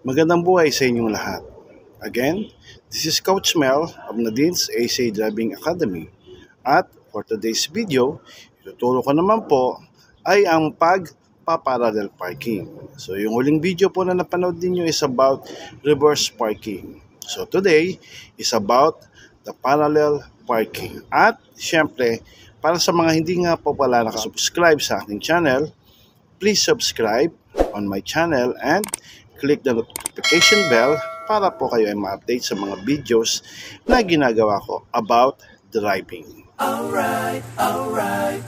Magandang buhay sa inyong lahat. Again, this is Coach Mel of Nadine's AC Driving Academy. At for today's video, ituturo ko naman po ay ang pagpa-parallel parking. So yung huling video po na napanood ninyo is about reverse parking. So today is about the parallel parking. At syempre, para sa mga hindi nga po pala nakasubscribe sa aking channel, please subscribe on my channel and click the notification bell para po kayo ay ma-update sa mga videos na ginagawa ko about driving. Alright. Okay.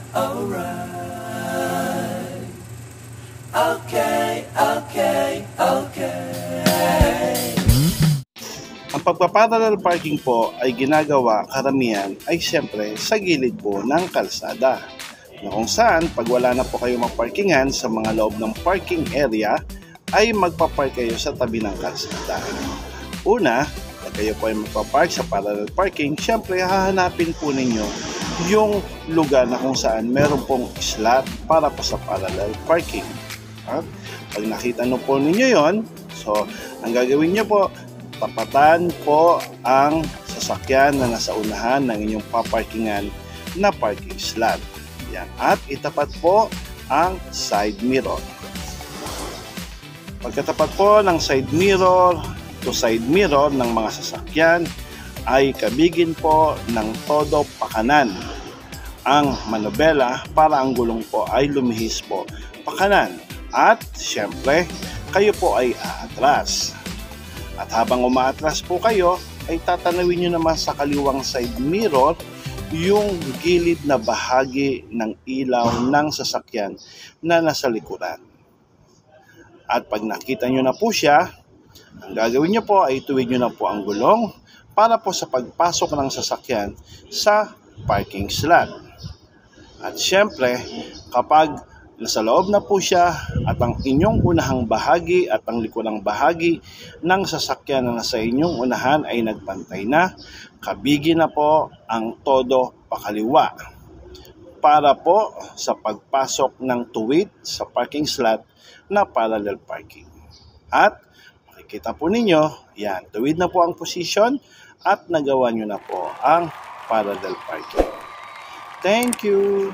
Ang pagpaparallel parking po ay ginagawa karamihan ay siyempre sa gilid po ng kalsada. Na kung saan pag wala na po kayo maparkingan sa mga loob ng parking area, ay magpapark kayo sa tabi ng kalsada. Una, pag kayo po ay magpapark sa parallel parking, syempre hahanapin po ninyo yung lugar na kung saan meron pong slot para po sa parallel parking. At pag nakita nyo po ninyo yon, so ang gagawin nyo po, tapatan po ang sasakyan na nasa unahan ng inyong paparkingan na parking slot. Yan. At itapat po ang side mirror. Pagkatapat po ng side mirror to side mirror ng mga sasakyan ay kabigin po ng todo pakanan ang manobela para ang gulong po ay lumihis po pakanan. At syempre, kayo po ay aatras. At habang umaatras po kayo, ay tatanawin nyo naman sa kaliwang side mirror yung gilid na bahagi ng ilaw ng sasakyan na nasa likuran. At pag nakita nyo na po siya, ang gagawin nyo po ay tuwid nyo na po ang gulong para po sa pagpasok ng sasakyan sa parking slot. At syempre, kapag nasa loob na po siya at ang inyong unahang bahagi at ang likurang bahagi ng sasakyan na nasa inyong unahan ay nagpantay na, kabigi na po ang todo pakaliwa para po sa pagpasok ng tuwid sa parking slot na parallel parking. At makikita po ninyo, yan, tuwid na po ang posisyon at nagawa nyo na po ang parallel parking. Thank you!